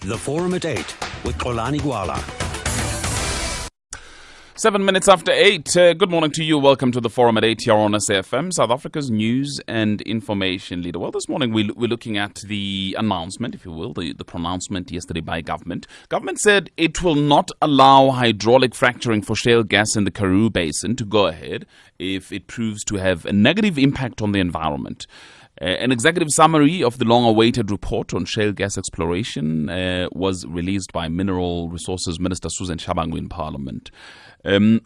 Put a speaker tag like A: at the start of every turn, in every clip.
A: The Forum at 8 with Xolani Gwala.
B: 7 minutes after 8. Good morning to you. Welcome to the Forum at 8 here on SAFM, South Africa's news and information leader. Well, this morning we're looking at the announcement, if you will, the pronouncement yesterday by government. Government said it will not allow hydraulic fracturing for shale gas in the Karoo Basin to go ahead if it proves to have a negative impact on the environment. An executive summary of the long-awaited report on shale gas exploration was released by Mineral Resources Minister Susan Shabangu in Parliament.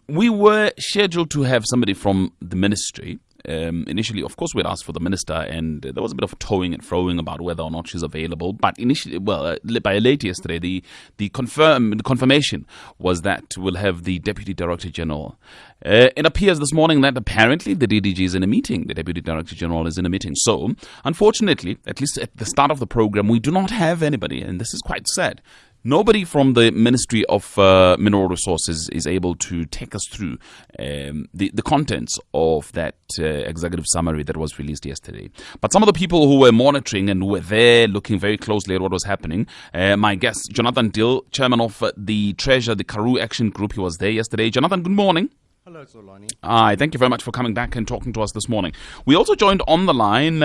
B: We were scheduled to have somebody from the ministry. Initially, of course, we'd asked for the minister, and there was a bit of towing and froing about whether or not she's available. But initially, by late yesterday, the confirmation was that we'll have the Deputy Director General. It appears this morning that apparently the DDG is in a meeting. The Deputy Director General is in a meeting. So, unfortunately, at least at the start of the program, we do not have anybody, and this is quite sad. Nobody from the Ministry of Mineral Resources is able to take us through the contents of that executive summary that was released yesterday. But some of the people who were monitoring and were there looking very closely at what was happening, my guest, Jonathan Dill, chairman of the Treasure, the Karoo Action Group, he was there yesterday. Jonathan, good morning.
C: Hello, Xolani.
B: Hi, thank you very much for coming back and talking to us this morning. We also joined on the line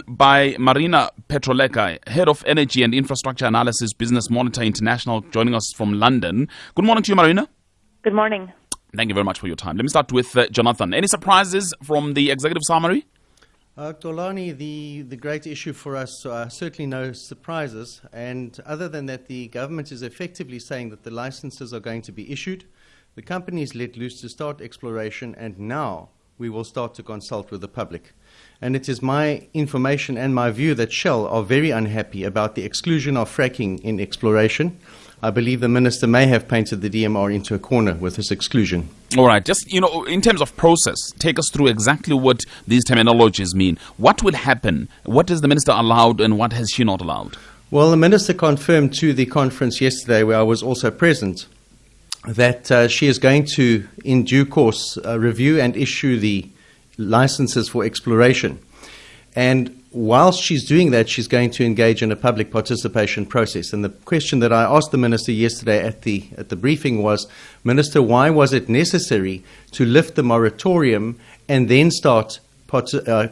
B: by Marina Petroleka, Head of Energy and Infrastructure Analysis, Business Monitor International, joining us from London. Good morning to you, Marina.
D: Good morning.
B: Thank you very much for your time. Let me start with Jonathan. Any surprises from the executive summary?
C: Xolani, the great issue for us, certainly no surprises. And other than that, the government is effectively saying that the licenses are going to be issued. The company is let loose to start exploration, and now we will start to consult with the public. And it is my information and my view that Shell are very unhappy about the exclusion of fracking in exploration. I believe the minister may have painted the DMR into a corner with this exclusion.
B: All right. Just, in terms of process, take us through exactly what these terminologies mean. What will happen? What is the minister allowed and what has she not allowed?
C: Well, the minister confirmed to the conference yesterday, where I was also present, that she is going to, in due course, review and issue the licenses for exploration. And whilst she's doing that, she's going to engage in a public participation process. And the question that I asked the minister yesterday at the briefing was, Minister, why was it necessary to lift the moratorium and then start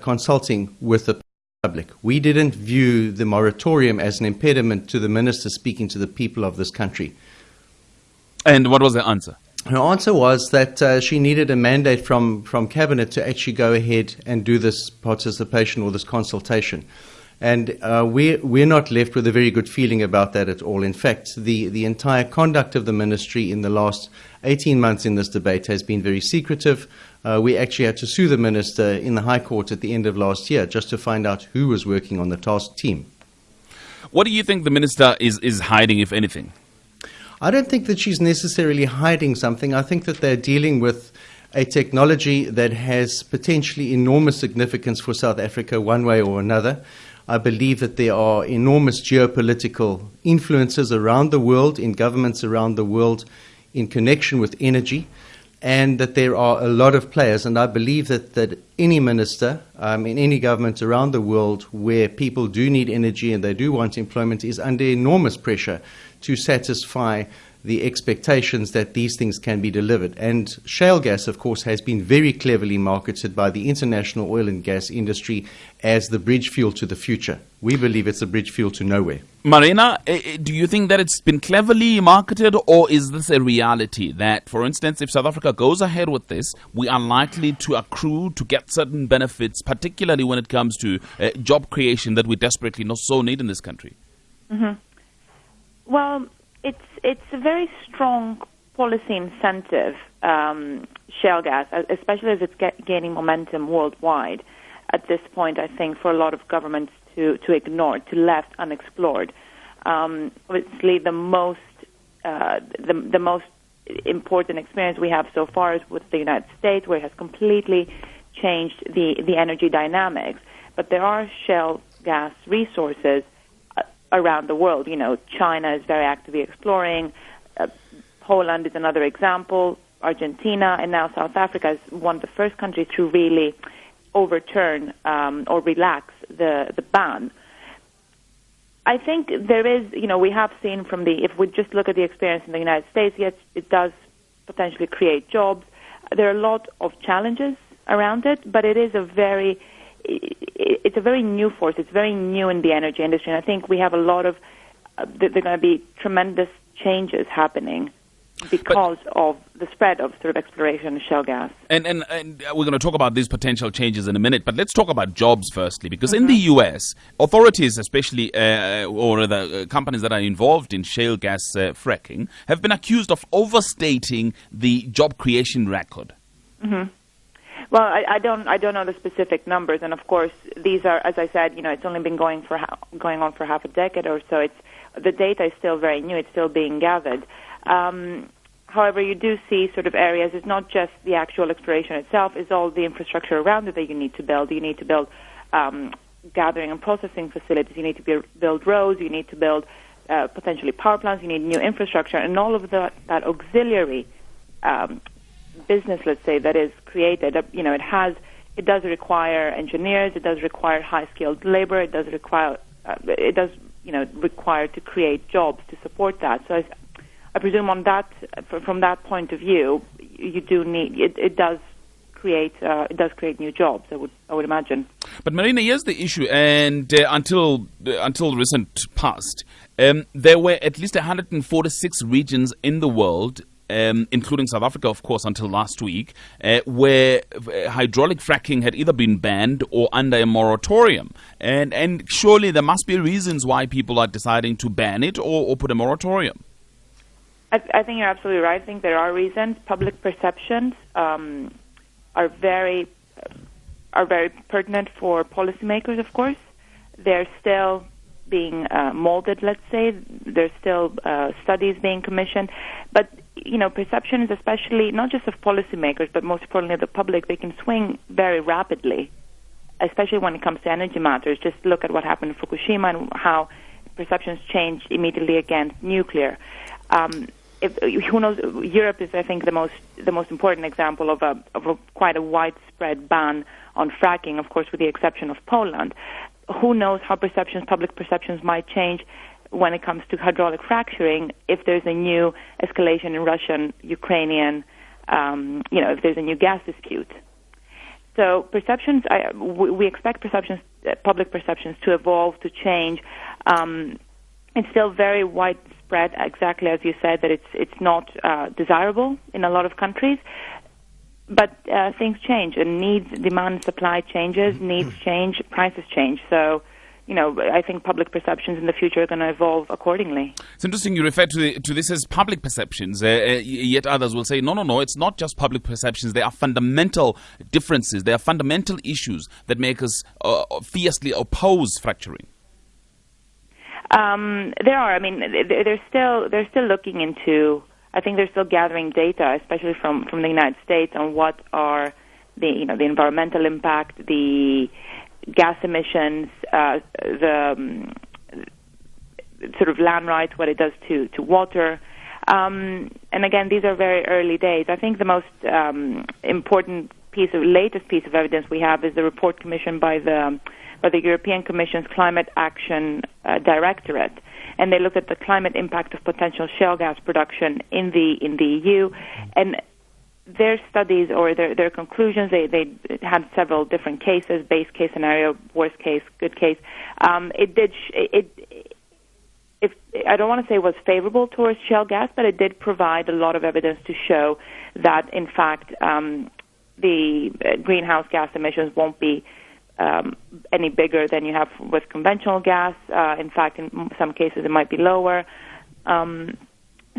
C: consulting with the public? We didn't view the moratorium as an impediment to the minister speaking to the people of this country.
B: And what was the answer?
C: Her answer was that she needed a mandate from Cabinet to actually go ahead and do this participation or this consultation. And we're not left with a very good feeling about that at all. In fact, the entire conduct of the ministry in the last 18 months in this debate has been very secretive. We actually had to sue the minister in the High Court at the end of last year just to find out who was working on the task team.
B: What do you think the minister is hiding, if anything?
C: I don't think that she's necessarily hiding something. I think that they're dealing with a technology that has potentially enormous significance for South Africa one way or another. I believe that there are enormous geopolitical influences around the world, in governments around the world, in connection with energy, and that there are a lot of players. And I believe that any minister in any government around the world where people do need energy and they do want employment is under enormous pressure to satisfy the expectations that these things can be delivered. And shale gas, of course, has been very cleverly marketed by the international oil and gas industry as the bridge fuel to the future. We believe it's a bridge fuel to nowhere.
B: Marina, do you think that it's been cleverly marketed, or is this a reality that, for instance, if South Africa goes ahead with this, we are likely to accrue, to get certain benefits, particularly when it comes to job creation that we desperately so need in this country?
D: Mm-hmm. Well, it's a very strong policy incentive, shale gas, especially as it's gaining momentum worldwide. At this point, I think, for a lot of governments to ignore, to left unexplored. Obviously, the most important experience we have so far is with the United States, where it has completely changed the energy dynamics. But there are shale gas resources around the world. China is very actively exploring. Poland is another example. Argentina and now South Africa is one of the first countries to really overturn or relax the ban. I think there is, we have seen if we just look at the experience in the United States, yes, it does potentially create jobs. There are a lot of challenges around it, but it's a very new force. It's very new in the energy industry, and I think we have a lot of, there are going to be tremendous changes happening because of the spread of sort of exploration of shale gas.
B: And we're going to talk about these potential changes in a minute, but let's talk about jobs firstly, because in the U.S., authorities, especially, or the companies that are involved in shale gas fracking, have been accused of overstating the job creation record.
D: Mm-hmm. Well, I don't know the specific numbers, and of course, these are, as I said, it's only been going on for half a decade or so. The data is still very new; it's still being gathered. However, you do see sort of areas. It's not just the actual exploration itself; it's all the infrastructure around it that you need to build. You need to build gathering and processing facilities. You need to build roads. You need to build potentially power plants. You need new infrastructure, and all of that auxiliary business, let's say, that is created. It does require engineers. It does require high-skilled labor. It does require to create jobs to support that. So I presume from that point of view, you do need it does create new jobs. I would imagine.
B: But Marina, here's the issue, and until recent past, there were at least 146 regions in the world, including South Africa, of course, until last week, where hydraulic fracking had either been banned or under a moratorium. And surely there must be reasons why people are deciding to ban it or put a moratorium.
D: I think you're absolutely right. I think there are reasons. Public perceptions are very pertinent for policymakers, of course. They're still being molded, let's say. There's still studies being commissioned. But, perceptions, especially not just of policymakers, but most importantly of the public, they can swing very rapidly, especially when it comes to energy matters. Just look at what happened in Fukushima and how perceptions changed immediately against nuclear. Who knows? Europe is, I think, the most important example of quite a widespread ban on fracking, of course, with the exception of Poland. Who knows how public perceptions might change when it comes to hydraulic fracturing if there's a new escalation in Russian-Ukrainian, if there's a new gas dispute. So perceptions, we expect public perceptions to evolve, to change. It's still very widespread, exactly as you said, that it's not desirable in a lot of countries. But things change, and demand, supply changes, needs change, prices change. So, I think public perceptions in the future are going to evolve accordingly.
B: It's interesting you refer to this as public perceptions, yet others will say, no, it's not just public perceptions. There are fundamental differences. There are fundamental issues that make us fiercely oppose fracturing.
D: There are. I mean, they're still looking into. I think they're still gathering data, especially from the United States, on what are the environmental impact, the gas emissions, the sort of land rights, what it does to water. And again, these are very early days. I think the most important latest piece of evidence we have is the report commissioned by the European Commission's Climate Action Directorate. And they looked at the climate impact of potential shale gas production in the EU, and their studies or their conclusions, they had several different cases: base case scenario, worst case, good case. I don't want to say it was favorable towards shale gas, but it did provide a lot of evidence to show that, in fact, the greenhouse gas emissions won't be any bigger than you have with conventional gas. In fact, in some cases, it might be lower.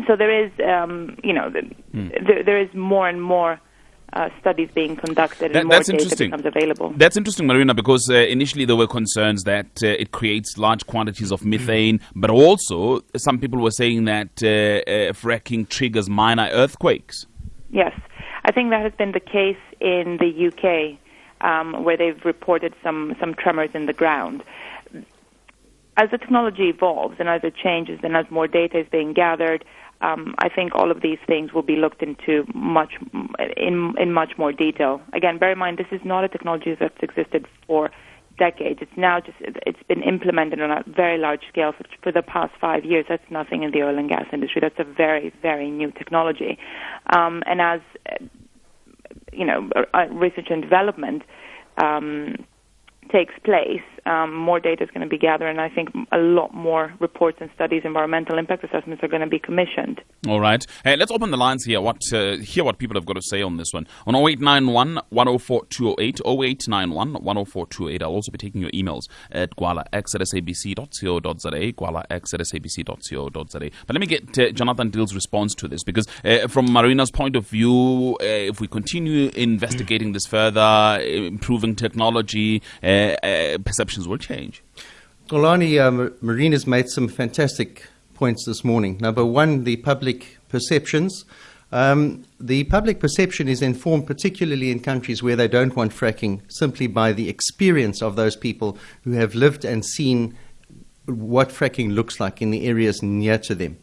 D: So there is, there is more and more studies being conducted, and more data becomes available.
B: That's interesting, Marina, because initially there were concerns that it creates large quantities of methane, but also some people were saying that fracking triggers minor earthquakes.
D: Yes, I think that has been the case in the UK. Where they've reported some tremors in the ground. As the technology evolves and as it changes and as more data is being gathered, I think all of these things will be looked into in much more detail. Again, bear in mind, this is not a technology that's existed for decades. It's been implemented on a very large scale for the past 5 years. That's nothing in the oil and gas industry. That's a very, very new technology. And as research and development takes place, more data is going to be gathered, and I think a lot more reports and studies, environmental impact assessments, are going to be commissioned.
B: All right. Hey, let's open the lines here. Hear what people have got to say on this one. On 0891 104 208, 0891 104 208. I'll also be taking your emails at gwalax@sabc.co.za, gwalax@sabc.co.za. But let me get Jonathan Dill's response to this, because from Marina's point of view, if we continue investigating this further, improving technology, perceptions will change.
C: Xolani, Marina's made some fantastic points this morning. Number one, the public perceptions. The public perception is informed particularly in countries where they don't want fracking, simply by the experience of those people who have lived and seen what fracking looks like in the areas near to them.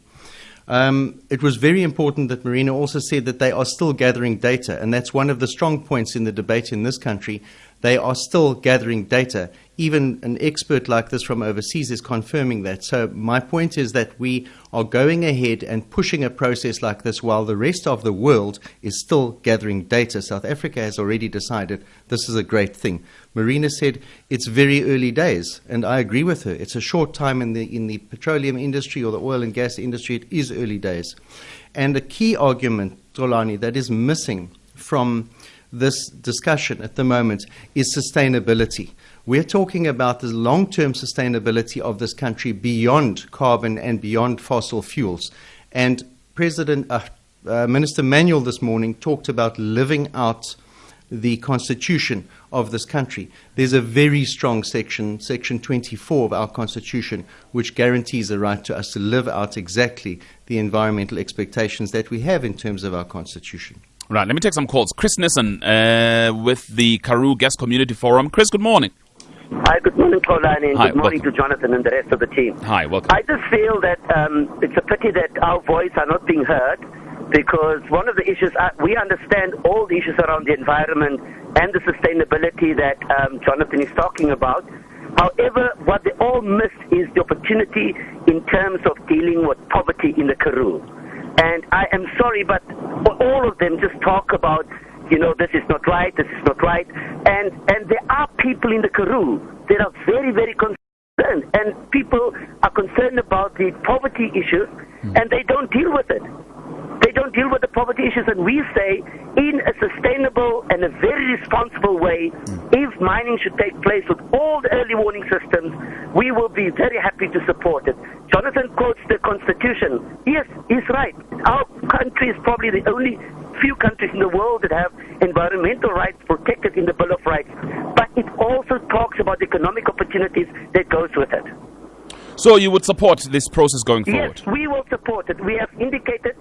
C: It was very important that Marina also said that they are still gathering data, and that's one of the strong points in the debate in this country. They are still gathering data. Even an expert like this from overseas is confirming that. So my point is that we are going ahead and pushing a process like this while the rest of the world is still gathering data. South Africa has already decided this is a great thing. Marina said it's very early days, and I agree with her. It's a short time in the petroleum industry or the oil and gas industry. It is early days. And a key argument, Xolani, that is missing from this discussion at the moment is sustainability. We're talking about the long-term sustainability of this country beyond carbon and beyond fossil fuels. And Minister Manuel this morning talked about living out the constitution of this country. There's a very strong section 24 of our constitution, which guarantees the right to us to live out exactly the environmental expectations that we have in terms of our constitution.
B: Right, let me take some calls. Chris Nissen with the Karoo Gas Community Forum. Chris, good morning.
E: Hi, good morning, Xolani, and
B: Hi,
E: good morning
B: welcome.
E: to Jonathan and the rest of the team.
B: Hi, welcome.
E: I just feel that it's a pity that our voice are not being heard, because one of the issues, we understand all the issues around the environment and the sustainability that Jonathan is talking about. However, what they all miss is the opportunity in terms of dealing with poverty in the Karoo. And I am sorry, but all of them just talk about, this is not right, this is not right. And there are people in the Karoo that are very, very concerned. And people are concerned about the poverty issues, and they don't deal with it. They don't deal with the poverty issues, and we say in a sustainable and a very responsible way, if mining should take place with all the early warning systems, we will be very happy to support it. Jonathan quotes the Constitution. Yes, he's right. Our country is probably the only few countries in the world that have environmental rights protected in the Bill of Rights, but it also talks about economic opportunities that goes with it.
B: So you would support this process going forward?
E: Yes, we will support it. We have indicated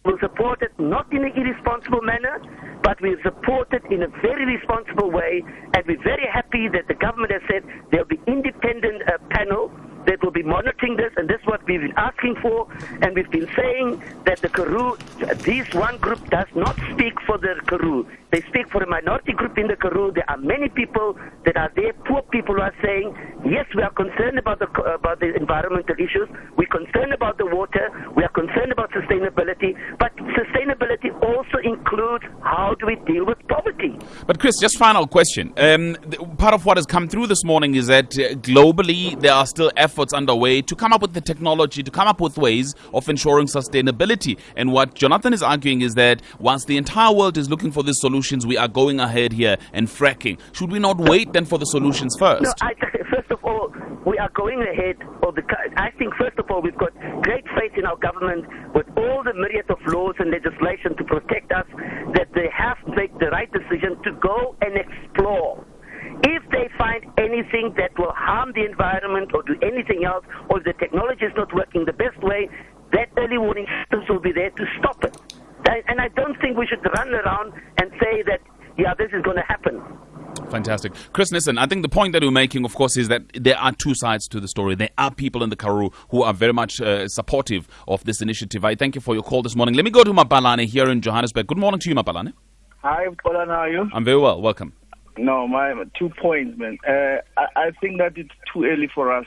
E: we'll support it not in an irresponsible manner, but we'll support it in a very responsible way, and we're very happy that the government has said there'll be independent panel that will be monitoring this, and this is what we've been asking for, and we've been saying that the Karoo, this one group does not speak for the Karoo. They speak for a minority group in the Karoo. There are many people that are there, poor people who are saying, yes, we are concerned about the environmental issues, we're concerned about the water, we are concerned about sustainability, but sustainability also includes how do we deal with poverty.
B: But Chris, just final question. Part of what has come through this morning is that globally there are still efforts underway to come up with the technology, to come up with ways of ensuring sustainability. And what Jonathan is arguing is that once the entire world is looking for these solutions, we are going ahead here and fracking. Should we not wait then for the solutions first?
E: No, first of all, we are going ahead. I think, first of all, we've got great faith in our government with all the myriad of laws and legislation to protect us, that they have to make the right decision to go and explore. If they find anything that will harm the environment or do anything else, or if the technology is not working the best way, that early warning systems will be there to stop it. And I don't think we should run around and say that, yeah, this is going to happen.
B: Fantastic. Chris Nissen, I think the point that you're making, of course, is that there are two sides to the story. There are people in the Karoo who are very much supportive of this initiative. I thank you for your call this morning. Let me go to Mapalane here in Johannesburg. Good morning to you, Mapalane.
F: Hi, Polan, how are you?
B: I'm very well. Welcome.
F: No, my 2 points, man. I think that it's too early for us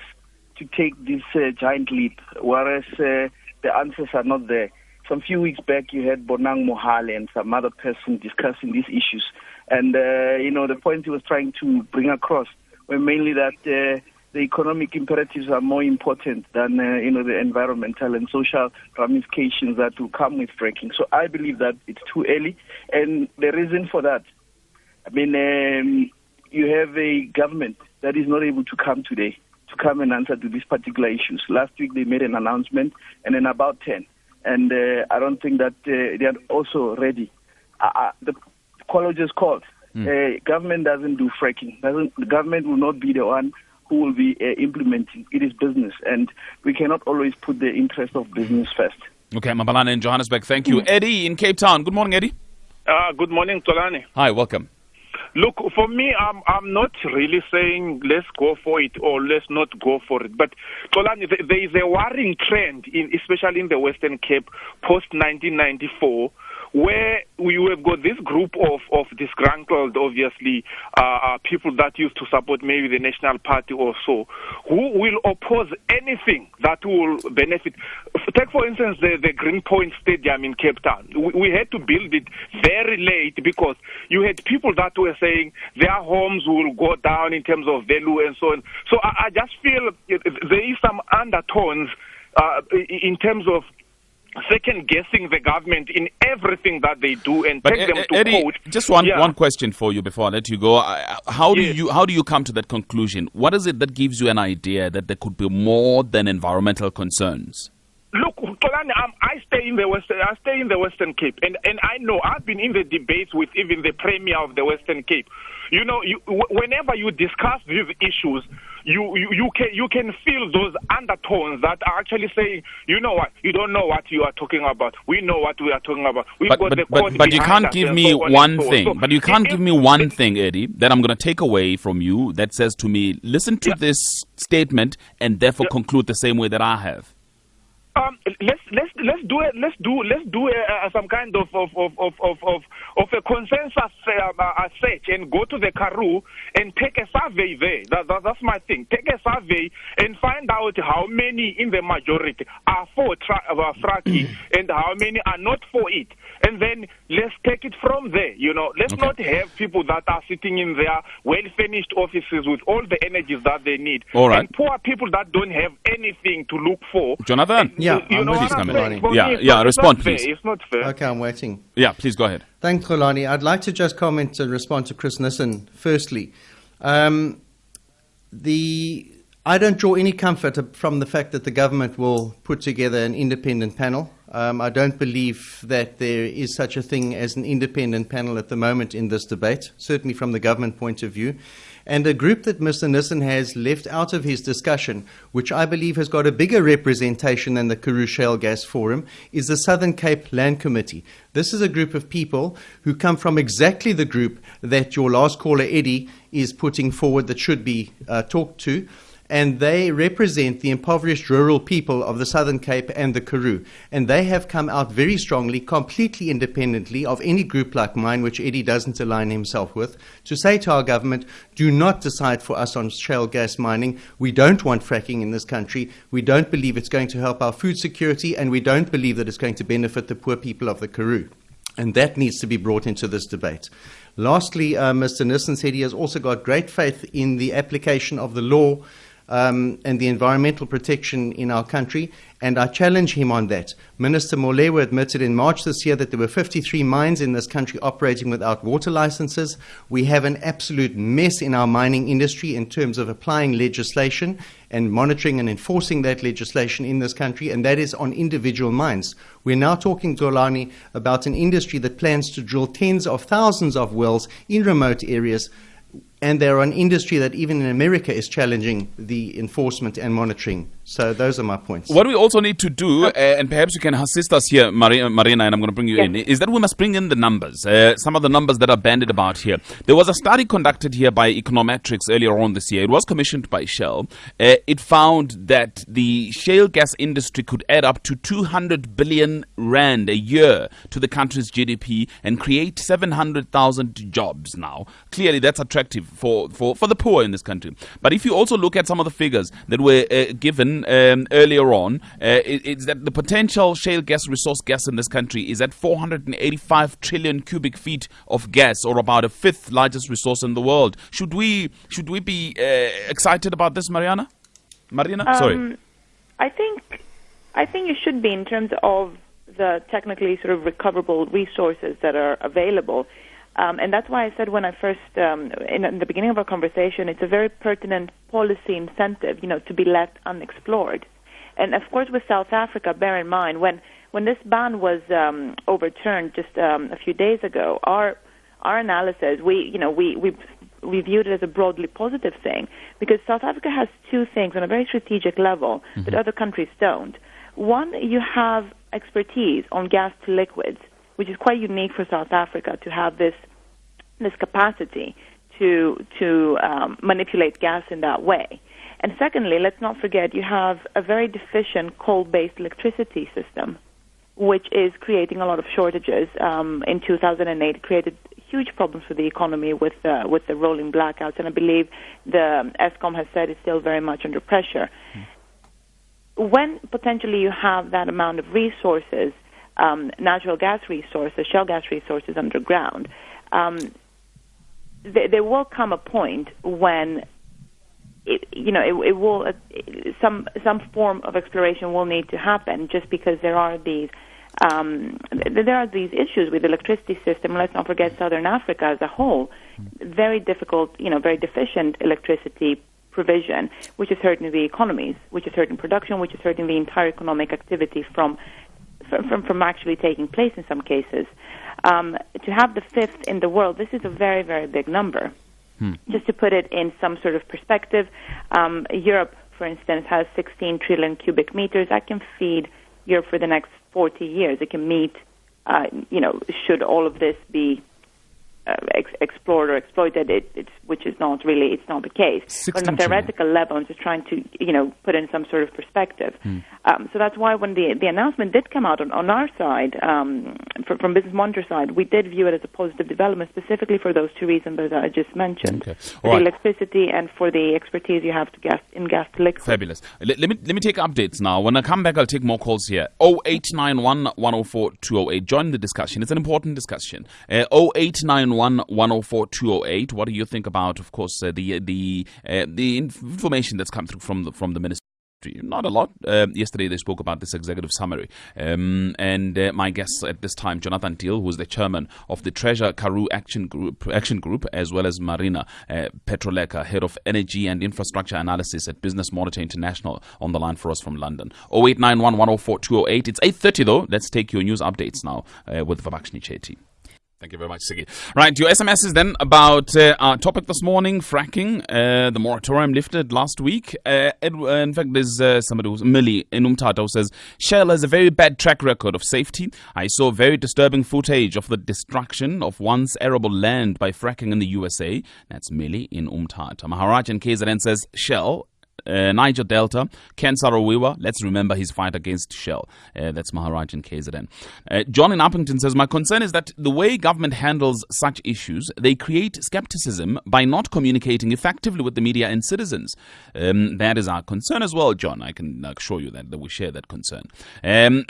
F: to take this giant leap, whereas the answers are not there. Some few weeks back, you had Bonang Mohale and some other person discussing these issues. And, the point he was trying to bring across were mainly that the economic imperatives are more important than, the environmental and social ramifications that will come with fracking. So I believe that it's too early. And the reason for that, you have a government that is not able to come today to come and answer to these particular issues. Last week they made an announcement, and then about 10. And I don't think that they are also ready. The caller just called. Government doesn't do fracking. The government will not be the one who will be implementing. It is business, and we cannot always put the interest of business first.
B: Okay, Mabalana in Johannesburg, thank you. Eddie in Cape Town. Good morning, Eddie.
G: Good morning, Tolani.
B: Hi, welcome.
G: Look, for me, I'm not really saying let's go for it or let's not go for it. But, Tolani, there is a worrying trend, especially in the Western Cape, post-1994, where we have got this group of disgruntled, obviously, people that used to support maybe the National Party or so, who will oppose anything that will benefit. Take, for instance, the Greenpoint Stadium in Cape Town. We had to build it very late because you had people that were saying their homes will go down in terms of value and so on. So I just feel there is some undertones in terms of second-guessing the government in everything that they do and take them to
B: Eddie,
G: court.
B: Just one question for you before I let you go. How do you come to that conclusion? What is it that gives you an idea that there could be more than environmental concerns?
G: Look, Tolani, I stay in the Western Cape, and I know I've been in the debates with even the Premier of the Western Cape. Whenever you discuss these issues, you can feel those undertones that are actually saying, you know what, you don't know what you are talking about. We know what we are talking about.
B: But you can't give me one thing. But you can't give me one thing, Eddie, that I'm going to take away from you that says to me, listen to this statement and therefore conclude the same way that I have.
G: Let's do some kind of a consensus search and go to the Karoo and take a survey there. That's my thing. Take a survey and find out how many in the majority are for fracking and how many are not for it. And then let's take it from there. Let's not have people that are sitting in their well-furnished offices with all the energies that they need.
B: All right.
G: And poor people that don't have anything to look for.
B: Jonathan? Respond, please.
G: It's not fair.
C: Okay, I'm waiting.
B: Yeah, please go ahead.
C: Thanks, Kholani. I'd like to just comment and respond to Chris Nissen firstly. I don't draw any comfort from the fact that the government will put together an independent panel. I don't believe that there is such a thing as an independent panel at the moment in this debate, certainly from the government point of view. And a group that Mr. Nissen has left out of his discussion, which I believe has got a bigger representation than the Karoo Shale Gas Forum, is the Southern Cape Land Committee. This is a group of people who come from exactly the group that your last caller, Eddie, is putting forward that should be talked to. And they represent the impoverished rural people of the Southern Cape and the Karoo. And they have come out very strongly, completely independently of any group like mine, which Eddie doesn't align himself with, to say to our government, do not decide for us on shale gas mining. We don't want fracking in this country. We don't believe it's going to help our food security, and we don't believe that it's going to benefit the poor people of the Karoo. And that needs to be brought into this debate. Lastly, Mr. Nissen said he has also got great faith in the application of the law and the environmental protection in our country, and I challenge him on that. Minister Molewa admitted in March this year that there were 53 mines in this country operating without water licenses. We have an absolute mess in our mining industry in terms of applying legislation and monitoring and enforcing that legislation in this country, and that is on individual mines. We're now talking, Zolani, about an industry that plans to drill tens of thousands of wells in remote areas, and they're an industry that even in America is challenging the enforcement and monitoring. So those are my points.
B: What we also need to do, and perhaps you can assist us here, Marina, and I'm going to bring you in, is that we must bring in the numbers, some of the numbers that are bandied about here. There was a study conducted here by Econometrics earlier on this year. It was commissioned by Shell. It found that the shale gas industry could add up to 200 billion rand a year to the country's GDP and create 700,000 jobs now. Clearly, that's attractive for the poor in this country. But if you also look at some of the figures that were given earlier on, it's that the potential shale gas resource gas in this country is at 485 trillion cubic feet of gas, or about a fifth largest resource in the world. Should we be excited about this, Marina? Sorry.
D: I think you should be, in terms of the technically sort of recoverable resources that are available. And that's why I said when I first, in the beginning of our conversation, it's a very pertinent policy incentive, to be left unexplored. And of course, with South Africa, bear in mind, when this ban was overturned just a few days ago, our analysis, we viewed it as a broadly positive thing, because South Africa has two things on a very strategic level that other countries don't. One, you have expertise on gas to liquids, which is quite unique for South Africa to have this capacity to manipulate gas in that way. And secondly, let's not forget, you have a very deficient coal-based electricity system, which is creating a lot of shortages. In 2008, it created huge problems for the economy with the rolling blackouts, and I believe the Eskom has said it's still very much under pressure. When potentially you have that amount of resources, natural gas resources, shale gas resources underground, there will come a point when it will some form of exploration will need to happen, just because there are these issues with the electricity system. Let's not forget Southern Africa as a whole, very difficult, very deficient electricity provision, which is hurting the economies, which is hurting production, which is hurting the entire economic activity from actually taking place in some cases. To have the fifth in the world, this is a very, very big number. Just to put it in some sort of perspective, Europe, for instance, has 16 trillion cubic meters. That can feed Europe for the next 40 years. It can meet, should all of this be explored or exploited, which is not really, it's not the case. But on a theoretical level, I'm just trying to, put in some sort of perspective. So that's why when the announcement did come out on our side, from Business Monitor side, we did view it as a positive development, specifically for those two reasons that I just mentioned. Okay. For the electricity and for the expertise you have in gas to liquid.
B: Fabulous. Let me take updates now. When I come back, I'll take more calls here. 0891 104 208. Join the discussion. It's an important discussion. 0891 104 208. What do you think about, of course, the information that's come through from the ministry? Not a lot. Yesterday they spoke about this executive summary. And my guest at this time, Jonathan Thiel, who is the chairman of the Treasure Karoo Action Group, as well as Marina Petroleka, head of energy and infrastructure analysis at Business Monitor International, on the line for us from London. 0891 104 208. It's 8:30 though. Let's take your news updates now with Vabakshni Chetty. Thank you very much, Sigi. Right, your SMS is then about our topic this morning, fracking. The moratorium lifted last week. In fact, there's somebody who's Millie in Umtata who says, Shell has a very bad track record of safety. I saw very disturbing footage of the destruction of once arable land by fracking in the USA. That's Millie in Umtata. Maharaj in KZN says, Shell, Niger Delta, Ken Sarawiwa, let's remember his fight against Shell. That's Maharaj in KZN. John in Uppington says, my concern is that the way government handles such issues, they create skepticism by not communicating effectively with the media and citizens. That is our concern as well, John. I can assure you that we share that concern.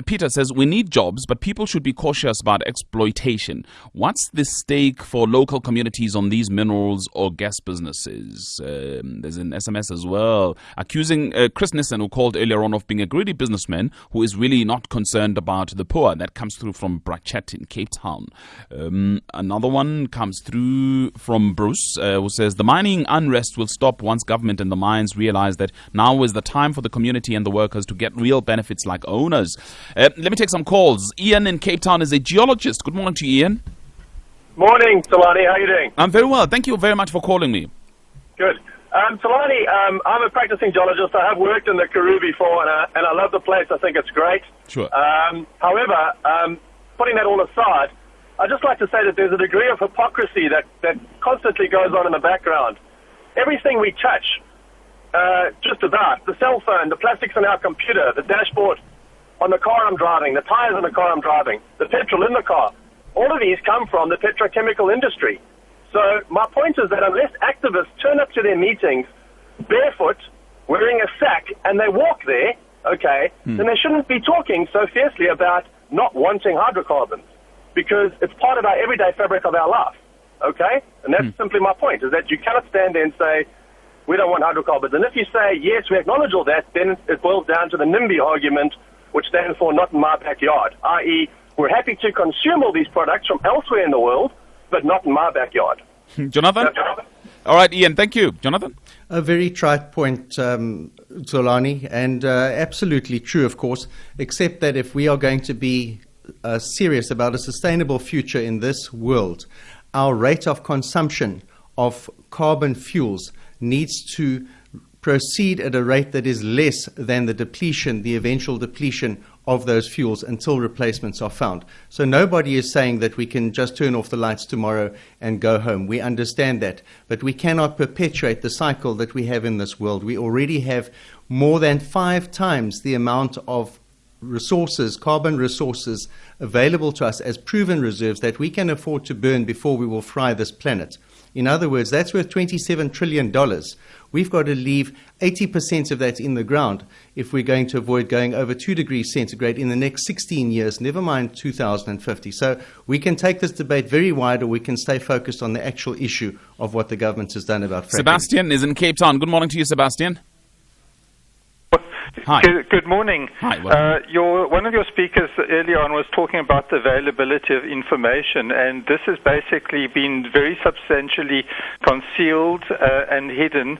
B: Peter says, we need jobs, but people should be cautious about exploitation. What's the stake for local communities on these minerals or gas businesses? There's an SMS as well, accusing Chris Nissen, who called earlier on, of being a greedy businessman who is really not concerned about the poor. That comes through from Brachet in Cape Town. Another one comes through from Bruce, who says, the mining unrest will stop once government and the mines realize that now is the time for the community and the workers to get real benefits like owners. Let me take some calls. Ian in Cape Town is a geologist. Good morning to you, Ian.
H: Morning, Solani. How are you doing?
B: I'm very well. Thank you very much for calling me.
H: Good. Talani, I'm a practicing geologist. I have worked in the Karoo before, and I love the place. I think it's great.
B: Sure.
H: However, putting that all aside, I'd just like to say that there's a degree of hypocrisy that constantly goes on in the background. Everything we touch, just about, the cell phone, the plastics in our computer, the dashboard on the car I'm driving, the tires on the car I'm driving, the petrol in the car, all of these come from the petrochemical industry. So my point is that unless activists turn up to their meetings barefoot, wearing a sack, and they walk there, okay, then they shouldn't be talking so fiercely about not wanting hydrocarbons, because it's part of our everyday fabric of our life, okay? And that's simply my point, is that you cannot stand there and say, we don't want hydrocarbons. And if you say, yes, we acknowledge all that, then it boils down to the NIMBY argument, which stands for not in my backyard, i.e., we're happy to consume all these products from elsewhere in the world, but not in my backyard.
B: Jonathan? All right, Ian, thank you. Jonathan?
C: A very trite point, Zolani, and absolutely true, of course, except that if we are going to be serious about a sustainable future in this world, our rate of consumption of carbon fuels needs to proceed at a rate that is less than the eventual depletion of those fuels until replacements are found. So nobody is saying that we can just turn off the lights tomorrow and go home. We understand that. But we cannot perpetuate the cycle that we have in this world. We already have more than 5 times the amount of resources, carbon resources, available to us as proven reserves that we can afford to burn before we will fry this planet. In other words, that's worth $27 trillion. We've got to leave 80% of that in the ground if we're going to avoid going over 2 degrees centigrade in the next 16 years, never mind 2050. So we can take this debate very wide, or we can stay focused on the actual issue of what the government has done about fracking.
B: Sebastian is in Cape Town. Good morning to you, Sebastian. Hi.
I: Good morning.
B: Hi.
I: One of your speakers earlier on was talking about the availability of information, and this has basically been very substantially concealed and hidden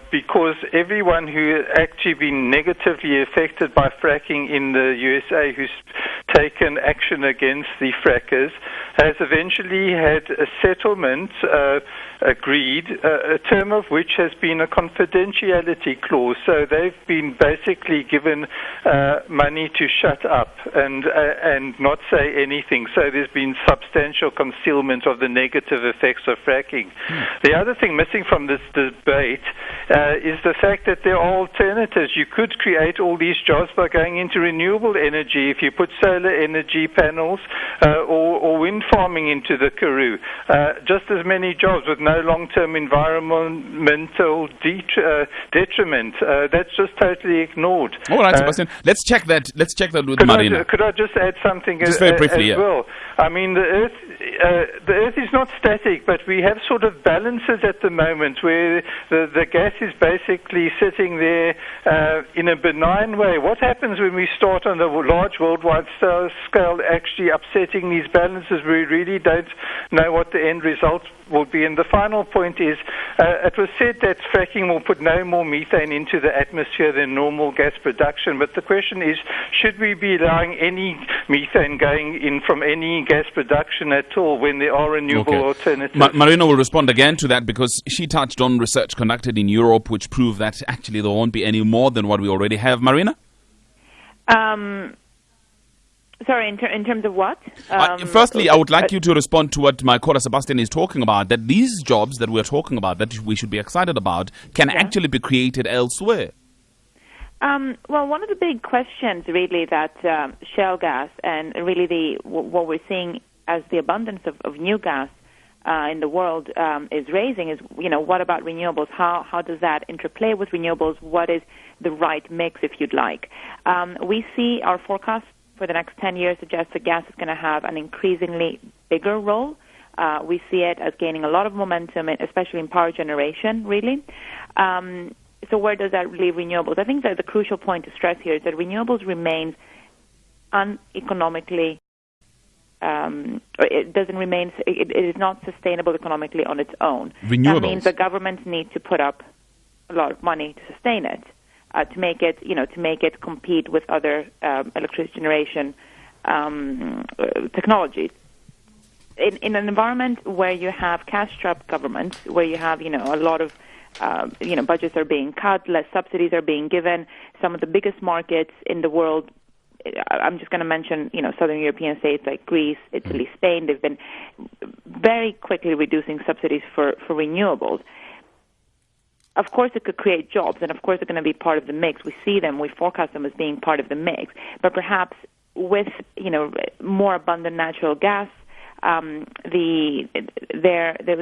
I: because everyone who actually been negatively affected by fracking in the USA, who's taken action against the frackers, has eventually had a settlement agreed, a term of which has been a confidentiality clause. So they've been basically given money to shut up and not say anything. So there's been substantial concealment of the negative effects of fracking. The other thing missing from this debate is the fact that there are alternatives. You could create all these jobs by going into renewable energy if you put solar energy panels or wind farming into the Karoo. Just as many jobs with no long-term environmental detriment. That's just totally ignored.
B: All right, Sebastian. Let's check that with Marina.
I: Could I just add something
B: just very briefly,
I: as well? I mean, the Earth is not static, but we have sort of balances at the moment where the gas is basically sitting there in a benign way. What happens when we start on the large worldwide scale actually upsetting these balances? We really don't know what the end result will be. And the final point is, it was said that fracking will put no more methane into the atmosphere than normal gas production. But the question is, should we be allowing any methane going in from any gas production at all when there are renewable alternatives?
B: Marina will respond again to that, because she touched on research conducted in Europe which proved that actually there won't be any more than what we already have. Marina?
D: Sorry, in terms of what?
B: Firstly, I would like you to respond to what my caller Sebastian is talking about, that these jobs that we're talking about, that we should be excited about, can actually be created elsewhere.
D: Well, one of the big questions really that shale gas and really what we're seeing as the abundance of new gas in the world is raising is, what about renewables? How does that interplay with renewables? What is the right mix, if you'd like? We see our forecast for the next 10 years suggests that gas is going to have an increasingly bigger role. We see it as gaining a lot of momentum, especially in power generation, really. So where does that leave renewables? I think that the crucial point to stress here is that renewables remains uneconomically, it is not sustainable economically on its own.
B: Renewables.
D: That means the governments need to put up a lot of money to sustain it. To make it compete with other electricity generation technologies. In an environment where you have cash-strapped governments, where you have a lot of budgets are being cut, less subsidies are being given. Some of the biggest markets in the world, I'm just going to mention, southern European states like Greece, Italy, Spain, they've been very quickly reducing subsidies for renewables. Of course, it could create jobs, and of course, they're going to be part of the mix. We see them, we forecast them as being part of the mix. But perhaps with more abundant natural gas, they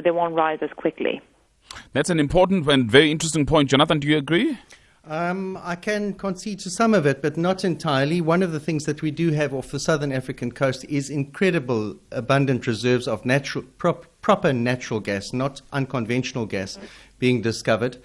D: won't rise as quickly.
B: That's an important and very interesting point. Jonathan, do you agree?
C: I can concede to some of it, but not entirely. One of the things that we do have off the southern African coast is incredible abundant reserves of proper natural gas, not unconventional gas, being discovered.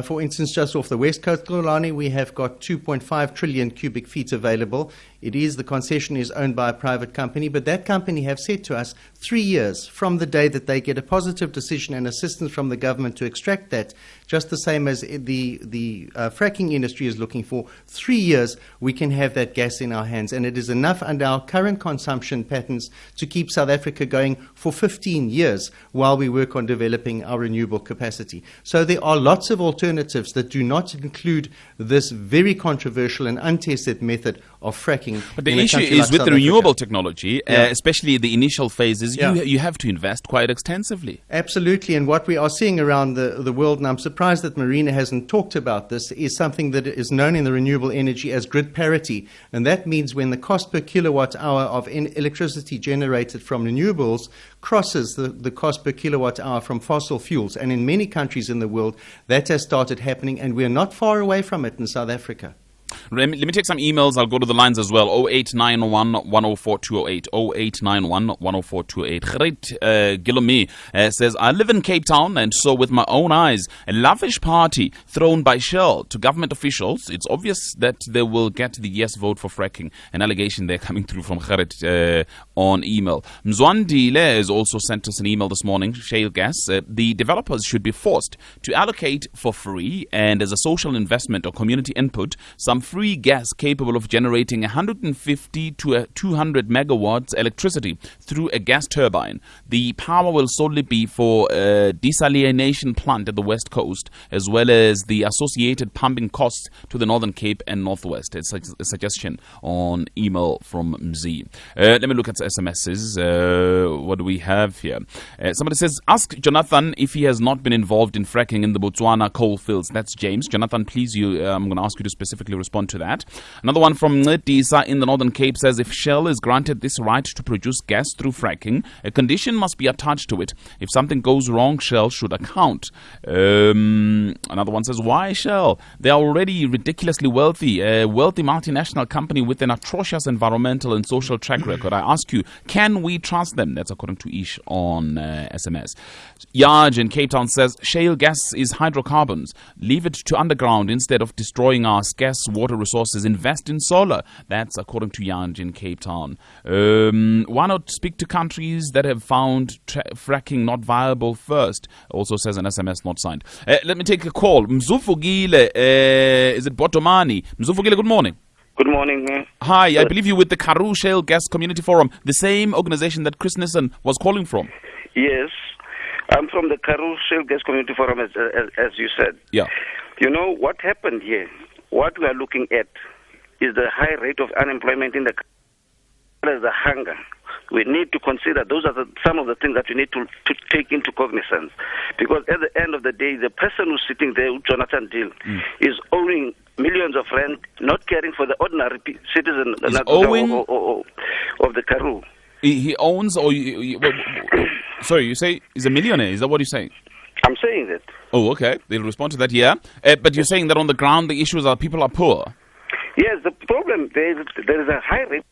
C: For instance, just off the west coast, Xolani, we have got 2.5 trillion cubic feet available. The concession is owned by a private company, but that company have said to us 3 years from the day that they get a positive decision and assistance from the government to extract that, just the same as the fracking industry is looking for, 3 years we can have that gas in our hands. And it is enough under our current consumption patterns to keep South Africa going for 15 years while we work on developing our renewable capacity. So there are lots of alternatives that do not include this very controversial and untested method of fracking.
B: But the issue is with the renewable technology, especially the initial phases,
C: Yeah.
B: you have to invest quite extensively.
C: Absolutely, and what we are seeing around the world, and I'm surprised that Marina hasn't talked about this, is something that is known in the renewable energy as grid parity, and that means when the cost per kilowatt hour of electricity generated from renewables crosses the cost per kilowatt hour from fossil fuels, and in many countries in the world that has started happening, and we're not far away from it in South Africa.
B: Let me take some emails. I'll go to the lines as well. 0891 104 208. 0891 104 208. Great Gilome says, I live in Cape Town and saw with my own eyes a lavish party thrown by Shell to government officials. It's obvious that they will get the yes vote for fracking. An allegation there coming through from Gerrit on email. Mzwandile has also sent us an email this morning. Shale gas. The developers should be forced to allocate for free and as a social investment or community input some free gas capable of generating 150 to 200 megawatts electricity through a gas turbine. The power will solely be for a desalination plant at the west coast, as well as the associated pumping costs to the Northern Cape and Northwest. It's a suggestion on email from Mzi. Let me look at SMSs. What do we have here? Somebody says, ask Jonathan if he has not been involved in fracking in the Botswana coal fields. That's James. Jonathan, please, I'm going to ask you to specifically respond to that. Another one from Disa in the Northern Cape says, if Shell is granted this right to produce gas through fracking, a condition must be attached to it. If something goes wrong, Shell should account. Another one says, why Shell? They are already ridiculously wealthy, a wealthy multinational company with an atrocious environmental and social track record. I ask you, can we trust them? That's according to Ish on SMS. Yaj in Cape Town says, shale gas is hydrocarbons. Leave it to underground instead of destroying our scarce water resources. Invest in solar. That's according to Yaj in Cape Town. Why not speak to countries that have found fracking not viable first? Also says an SMS not signed. Let me take a call. Mzufugile, is it Botomani? Mzufugile, good morning.
J: Good morning, man.
B: Hi, I believe you're with the Karoo Shale Gas Community Forum, the same organization that Chris Nissen was calling from.
J: Yes, I'm from the Karoo Shale Gas Community Forum, as you said.
B: Yeah.
J: You know, what happened here, what we are looking at is the high rate of unemployment in the country, as the hunger. We need to consider those are some of the things that we need to take into cognizance. Because at the end of the day, the person who's sitting there, Jonathan Deal, is owing millions of rand, not caring for the ordinary citizen of the Karoo.
B: He owns, sorry, you say he's a millionaire. Is that what you're saying?
J: I'm saying that.
B: Oh, okay. They'll respond to that, yeah. But you're saying that on the ground, the issues are people are poor.
J: Yes, the problem, there is a high rate.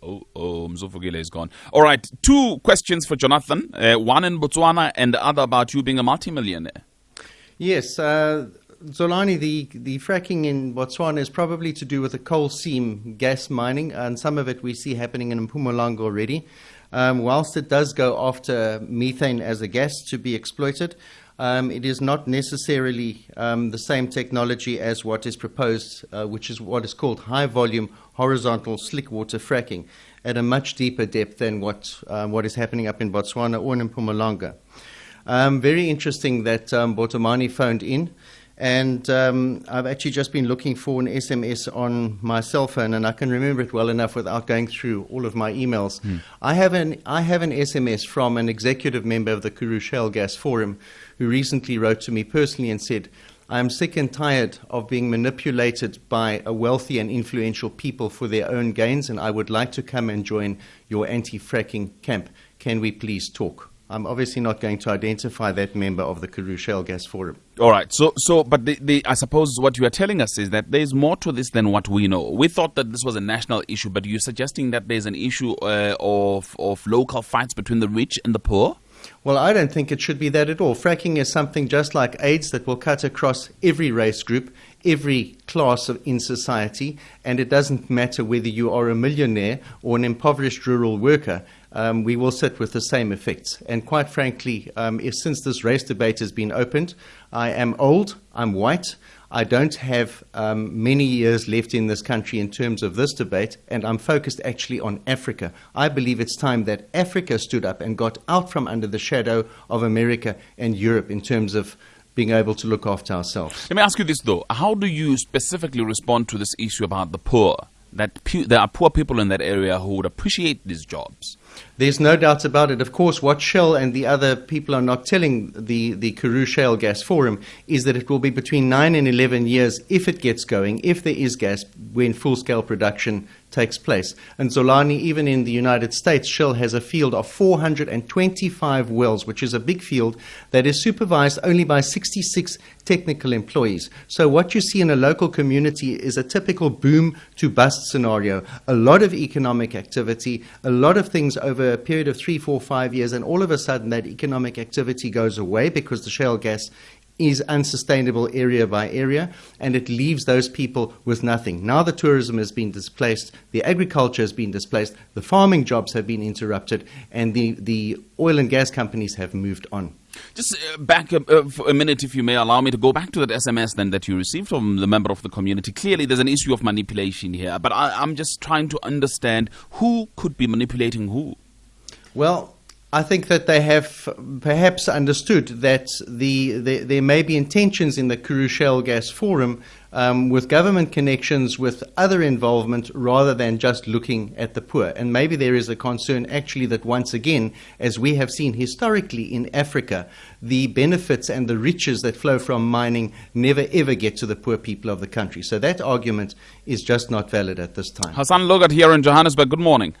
B: Mzofugile is gone. All right, two questions for Jonathan. One in Botswana and the other about you being a multimillionaire.
C: Yes, Zolani, the fracking in Botswana is probably to do with the coal seam gas mining, and some of it we see happening in Mpumalanga already. Whilst it does go after methane as a gas to be exploited, it is not necessarily the same technology as what is proposed, which is what is called high-volume horizontal slick water fracking at a much deeper depth than what is happening up in Botswana or in Mpumalanga. Very interesting that Botomani phoned in. And I've actually just been looking for an SMS on my cell phone, and I can remember it well enough without going through all of my emails. I have an SMS from an executive member of the Karoo Shale Gas Forum who recently wrote to me personally and said, I am sick and tired of being manipulated by a wealthy and influential people for their own gains, and I would like to come and join your anti-fracking camp. Can we please talk? I'm obviously not going to identify that member of the Karoo Shale Gas Forum.
B: All right. But I suppose what you are telling us is that there's more to this than what we know. We thought that this was a national issue, but you're suggesting that there's an issue of local fights between the rich and the poor?
C: Well, I don't think it should be that at all. Fracking is something just like AIDS that will cut across every race group, every class in society, and it doesn't matter whether you are a millionaire or an impoverished rural worker. We will sit with the same effects. And quite frankly, since this race debate has been opened, I am old, I'm white, I don't have many years left in this country in terms of this debate, and I'm focused actually on Africa. I believe it's time that Africa stood up and got out from under the shadow of America and Europe in terms of being able to look after ourselves.
B: Let me ask you this, though. How do you specifically respond to this issue about the poor? That there are poor people in that area who would appreciate these jobs.
C: There's no doubt about it. Of course, what Shell and the other people are not telling the Karoo Shale Gas Forum is that it will be between 9 and 11 years if it gets going, if there is gas, when full-scale production takes place. And Zolani, even in the United States, Shell has a field of 425 wells, which is a big field that is supervised only by 66 technical employees. So what you see in a local community is a typical boom to bust scenario. A lot of economic activity, a lot of things over a period of 3, 4, 5 years, and all of a sudden that economic activity goes away because the shale gas is unsustainable area by area, and it leaves those people with nothing. Now the tourism has been displaced, the agriculture has been displaced, the farming jobs have been interrupted, and the oil and gas companies have moved on.
B: Just back for a minute, if you may allow me to go back to that SMS then that you received from the member of the community. Clearly there's an issue of manipulation here, but I'm just trying to understand who could be manipulating who.
C: Well, I think that they have perhaps understood that there may be intentions in the Karoo Shale Gas Forum with government connections, with other involvement, rather than just looking at the poor. And maybe there is a concern actually that once again, as we have seen historically in Africa, the benefits and the riches that flow from mining never ever get to the poor people of the country. So that argument is just not valid at this time.
B: Hassan Logat here in Johannesburg. Good morning.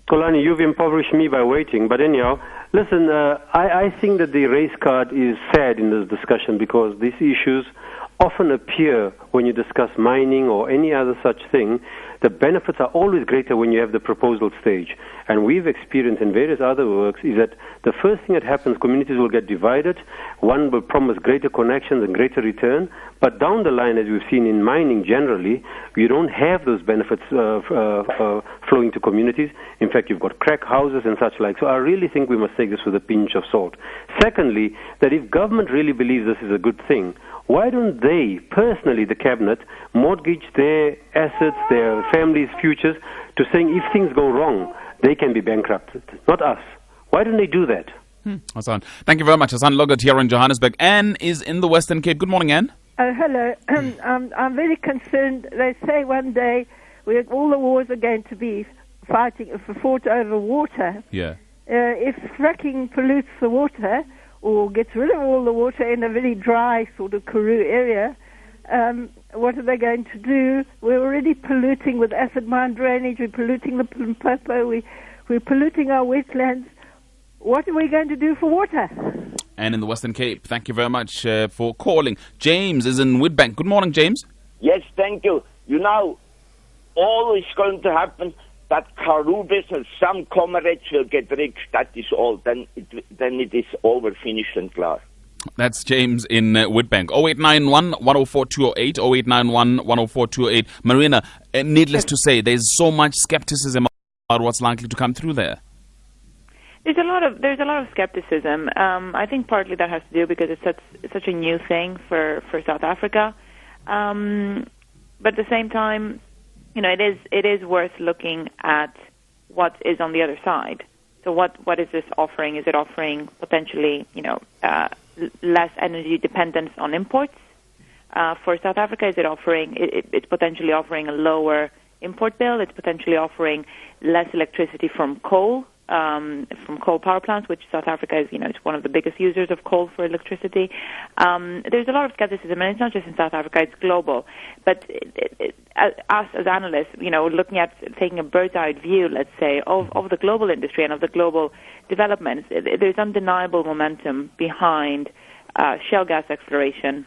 K: Kolani, you've impoverished me by waiting. But anyhow, listen, I think that the race card is sad in this discussion because these issues often appear when you discuss mining or any other such thing. The benefits are always greater when you have the proposal stage. And we've experienced in various other works is that the first thing that happens, communities will get divided. One will promise greater connections and greater return. But down the line, as we've seen in mining generally, you don't have those benefits flowing to communities. In fact, you've got crack houses and such like. So I really think we must take this with a pinch of salt. Secondly, that if government really believes this is a good thing, why don't they, personally, the cabinet, mortgage their assets, their families' futures, to saying if things go wrong, they can be bankrupted, not us. Why don't they do that?
B: Hassan, thank you very much. Hassan Logat here in Johannesburg. Anne is in the Western Cape. Good morning, Anne.
L: Hello. I'm very concerned. They say one day all the wars are going to be fought over water.
B: Yeah.
L: If fracking pollutes the water or gets rid of all the water in a very dry sort of Karoo area, what are they going to do? We're already polluting with acid mine drainage. We're polluting the Limpopo. We're polluting our wetlands. What are we going to do for water?
B: And in the Western Cape, thank you very much for calling. James is in Witbank. Good morning, James.
M: Yes, thank you. You know, all is going to happen that Karoo business, some comrades will get rich. That is all. Then it is over, finished and clear.
B: That's James in Witbank. 0891 104 208, 0891 104 208. Marina, needless to say, there's so much skepticism about what's likely to come through there.
D: There's a lot of skepticism. I think partly that has to do because it's such a new thing for South Africa. But at the same time, you know, it is worth looking at what is on the other side. So what is this offering? Is it offering potentially, less energy dependence on imports for South Africa? Is it offering? It's potentially offering a lower import bill. It's potentially offering less electricity from coal power plants, which South Africa is, it's one of the biggest users of coal for electricity. There's a lot of skepticism, and it's not just in South Africa; it's global. But us as analysts, looking at taking a bird's-eye view, let's say, of the global industry and of the global developments, there's undeniable momentum behind shale gas exploration.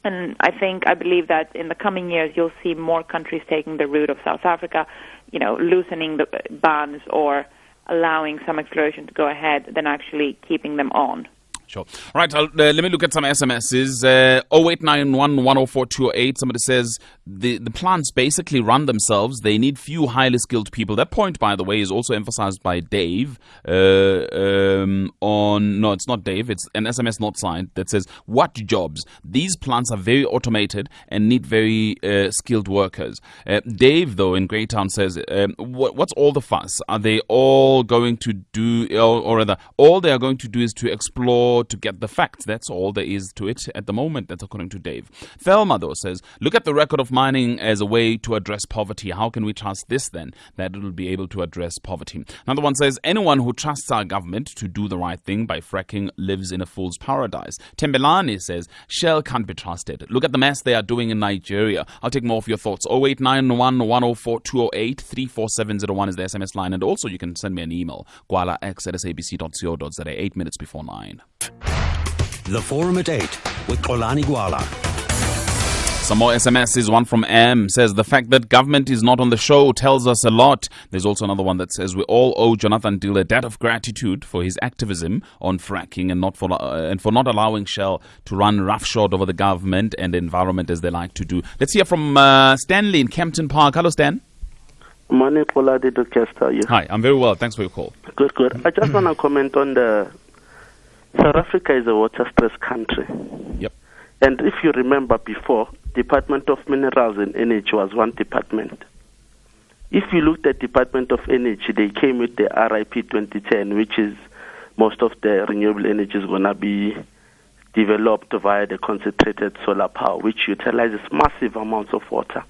D: And I believe that in the coming years, you'll see more countries taking the route of South Africa, loosening the bans or allowing some exploration to go ahead than actually keeping them on.
B: Sure. All right, let me look at some SMSs. 0891104208. Somebody says the plants basically run themselves. They need few highly skilled people. That point, by the way, is also emphasized by Dave. No, it's not Dave. It's an SMS not signed that says, what jobs? These plants are very automated and need very skilled workers. Dave, though, in Greytown says, what's all the fuss? Are they all going to do, or rather, all they are going to do is to explore, to get the facts. That's all there is to it at the moment. That's according to Dave. Thelma, though, says, look at the record of mining as a way to address poverty. How can we trust this then, that it will be able to address poverty? Another one says, anyone who trusts our government to do the right thing by fracking lives in a fool's paradise. Tembelani says, Shell can't be trusted. Look at the mess they are doing in Nigeria. I'll take more of your thoughts. 0891104208 34701 is the SMS line. And also you can send me an email, gwalax@sabc.co.za, 8 minutes before 9.
A: The Forum at 8 with Xolani Gwala.
B: Some more SMSs. One from M says, the fact that government is not on the show tells us a lot. There's also another one that says, we all owe Jonathan Dill a debt of gratitude for his activism on fracking and for not allowing Shell to run roughshod over the government and the environment as they like to do. Let's hear from Stanley in Kempton Park. Hello, Stan.
N: Morning, Paula.
B: Hi, I'm very well. Thanks for your call.
N: Good. I just want to comment on South Africa is a water-stressed country.
B: Yep.
N: And if you remember before, Department of Minerals and Energy was one department. If you looked at Department of Energy, they came with the RIP 2010, which is most of the renewable energy is going to be developed via the concentrated solar power, which utilizes massive amounts of water.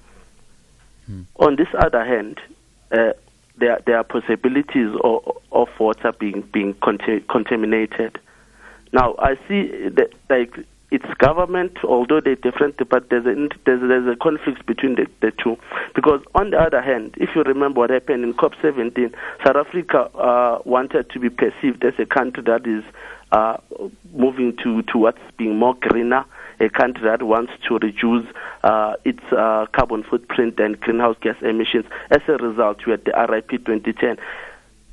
N: On this other hand, there are possibilities of water being contaminated. Now, I see that it's government, although they're different, but there's a conflict between the two. Because on the other hand, if you remember what happened in COP17, South Africa wanted to be perceived as a country that is moving towards being more greener, a country that wants to reduce its carbon footprint and greenhouse gas emissions. As a result, we had the RIP 2010.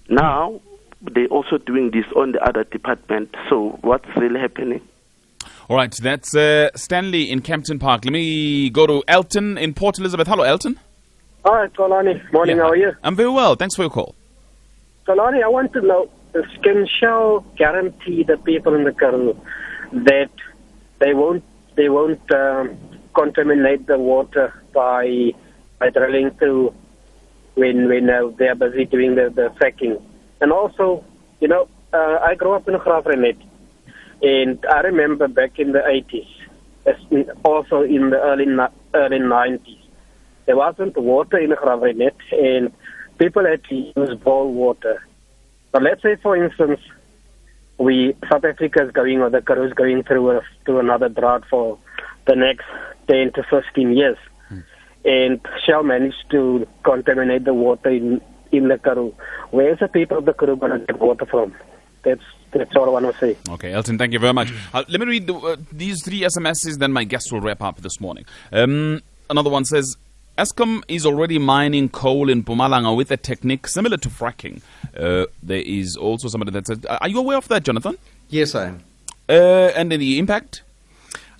N: Now, they're also doing this on the other department. So what's really happening?
B: All right, that's Stanley in Kempton Park. Let me go to Elton in Port Elizabeth. Hello, Elton.
O: Hi, Xolani. Morning, how are you?
B: I'm very well. Thanks for your call.
O: Xolani, I want to know, can Shell guarantee the people in the Karoo that they won't contaminate the water by drilling through when they're busy doing the fracking? And also, I grew up in Graaff-Reinet, and I remember back in the 80s, also in the early 90s, there wasn't water in Graaff-Reinet, and people had to use boil water. But let's say, for instance, South Africa is going, or the Karoo is going through another drought for the next 10 to 15 years, and Shell managed to contaminate the water in the Karoo. Where's the people of the Karoo going to get water from? That's all I want to say.
B: Okay, Elton, thank you very much. Let me read these three SMSs, then my guest will wrap up this morning. Another one says, Eskom is already mining coal in Mpumalanga with a technique similar to fracking. There is also somebody that said, are you aware of that, Jonathan?
C: Yes, I am.
B: And the impact?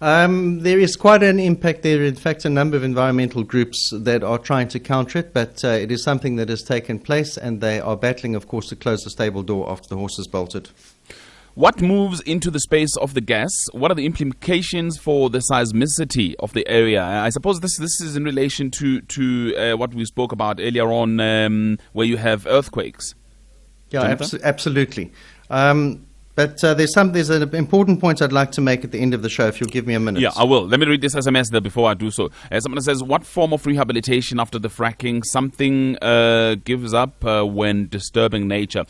C: There is quite an impact there. In fact, a number of environmental groups that are trying to counter it, but it is something that has taken place, and they are battling, of course, to close the stable door after the horse is bolted.
B: What moves into the space of the gas? What are the implications for the seismicity of the area? I suppose this is in relation to what we spoke about earlier on, where you have earthquakes.
C: Yeah, absolutely. But there's an important point I'd like to make at the end of the show, if you'll give me a minute.
B: Yeah, I will. Let me read this SMS there before I do so. Someone says, what form of rehabilitation after the fracking? Something gives up when disturbing nature.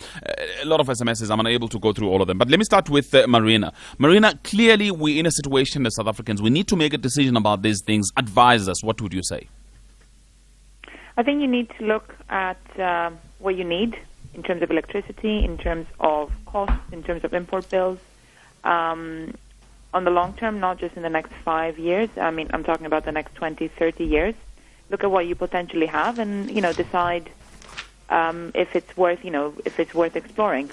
B: A lot of SMSs, I'm unable to go through all of them. But let me start with Marina. Marina, clearly we're in a situation as South Africans. We need to make a decision about these things. Advise us. What would you say?
D: I think you need to look at what you need in terms of electricity, in terms of costs, in terms of import bills, on the long term, not just in the next 5 years. I mean, I'm talking about the next 20, 30 years. Look at what you potentially have and, decide if it's worth exploring.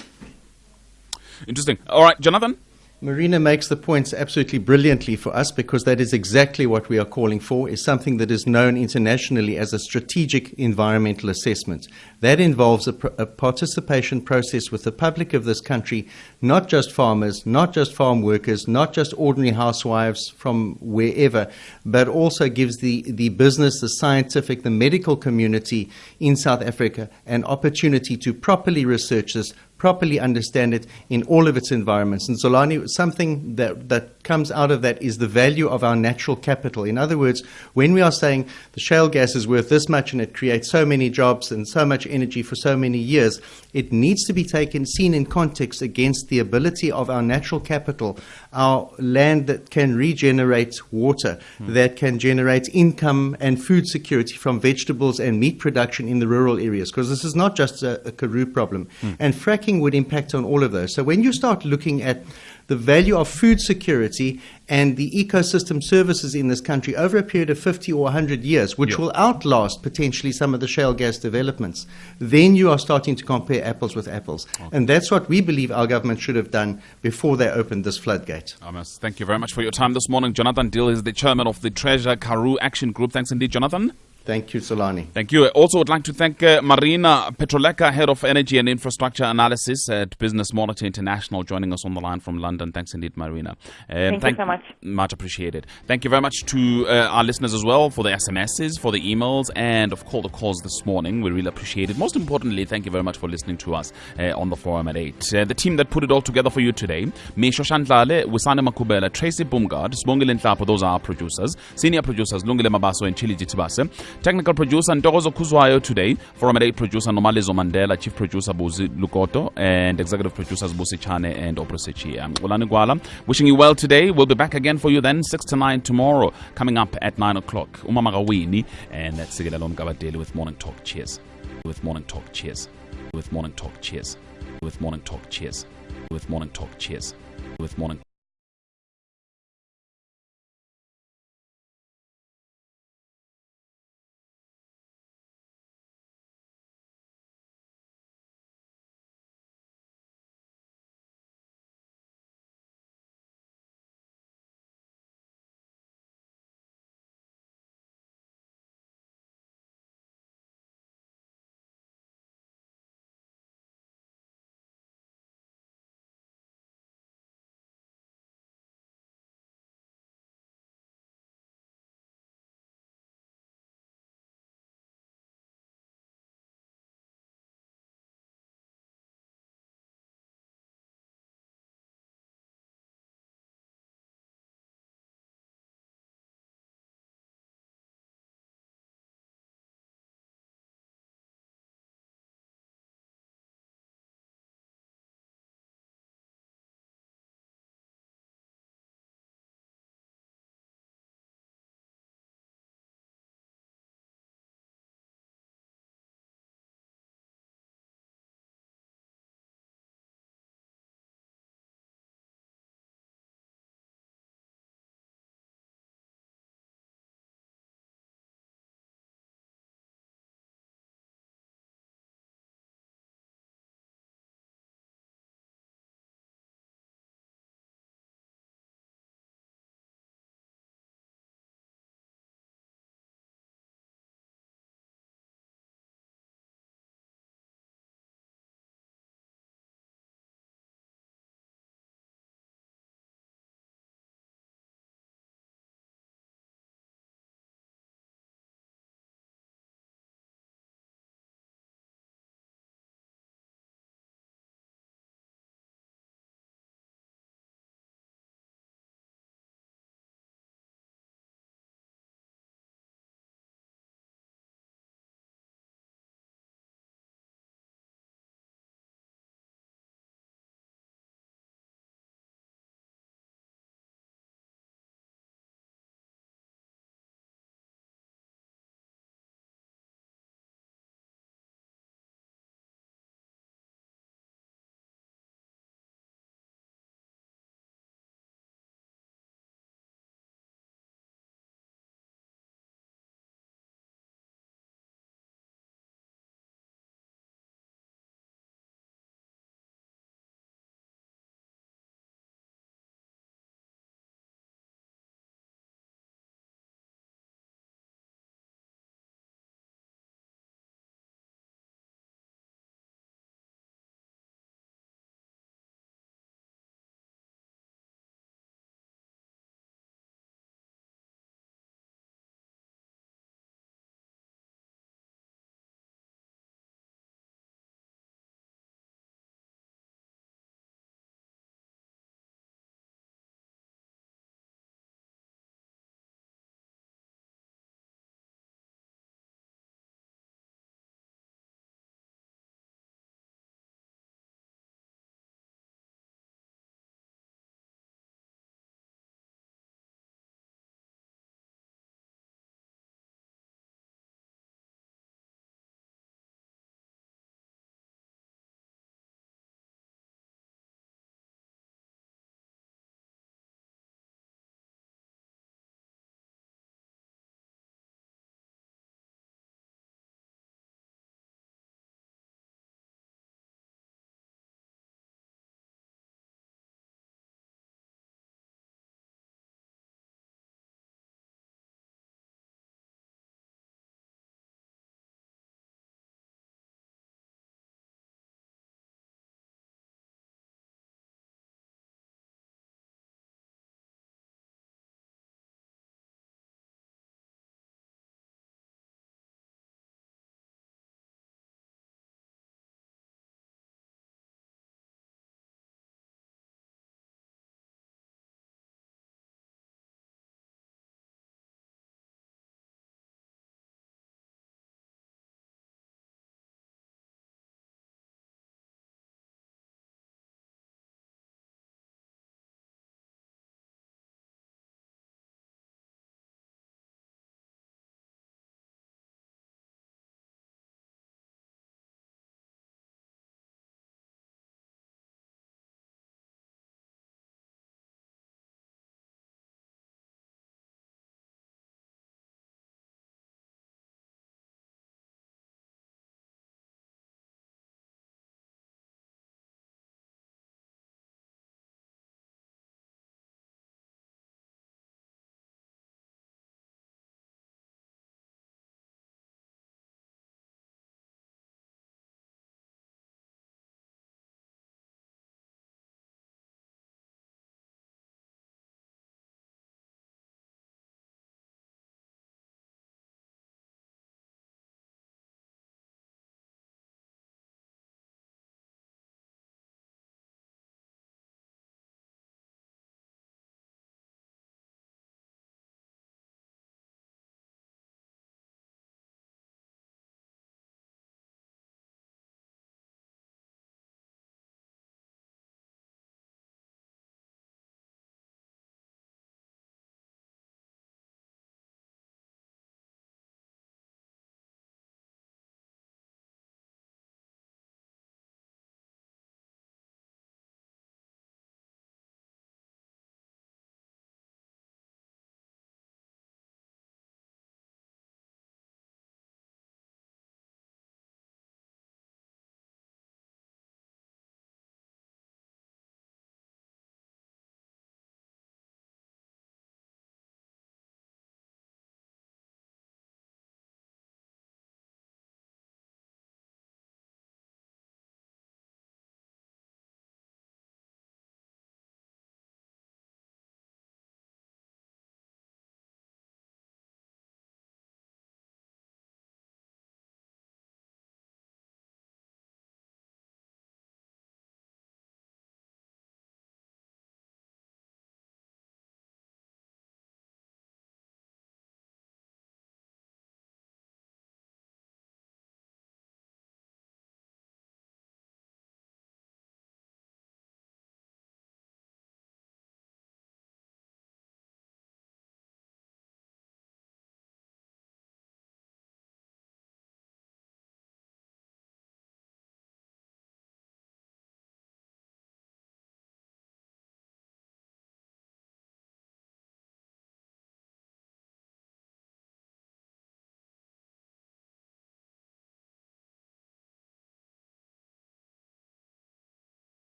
B: Interesting. All right, Jonathan?
C: Marina makes the points absolutely brilliantly for us, because that is exactly what we are calling for, is something that is known internationally as a strategic environmental assessment. That involves a participation process with the public of this country, not just farmers, not just farm workers, not just ordinary housewives from wherever, but also gives the business, the scientific, the medical community in South Africa an opportunity to properly research this, properly understand it in all of its environments. And Zolani, something that comes out of that is the value of our natural capital. In other words, when we are saying the shale gas is worth this much and it creates so many jobs and so much energy for so many years, it needs to be seen in context against the ability of our natural capital, our land that can regenerate water, that can generate income and food security from vegetables and meat production in the rural areas, because this is not just a Karoo problem. And fracking would impact on all of those. So when you start looking at the value of food security and the ecosystem services in this country over a period of 50 or 100 years, which will outlast potentially some of the shale gas developments, then you are starting to compare apples with apples. And that's what we believe our government should have done before they opened this floodgate.
B: Thank you very much for your time this morning. Jonathan Dill is the chairman of the Treasure Karoo Action Group. Thanks indeed, Jonathan.
C: Thank you, Solani.
B: Thank you. Also, would like to thank Marina Petroleka, Head of Energy and Infrastructure Analysis at Business Monitor International, joining us on the line from London. Thanks indeed, Marina.
D: Thank you so much.
B: Much appreciated. Thank you very much to our listeners as well for the SMSs, for the emails, and of course the calls this morning. We really appreciate it. Most importantly, thank you very much for listening to us on the Forum at 8. The team that put it all together for you today, Misho Shantlale, Wisane Makubela, Tracy Bumgard, Sbongile Nhlapo, those are our producers. Senior producers, Lungile Mabaso and Chili Jitibase. Technical producer Ntokozo Kuzwayo today. Forum at 8 producer Nomalizo Mandela. Chief producer Buzi Lukoto. And executive producers Busi Chane and Oprosechi. I'm Ulani Gwala. Wishing you well today. We'll be back again for you then 6 to 9 tomorrow. Coming up at 9 o'clock. Umamagawini. And that's Sigalelom Gaba Daily with Morning Talk. Cheers. With Morning Talk. Cheers. With Morning Talk. Cheers. With Morning Talk. Cheers. With Morning Talk. Cheers. With Morning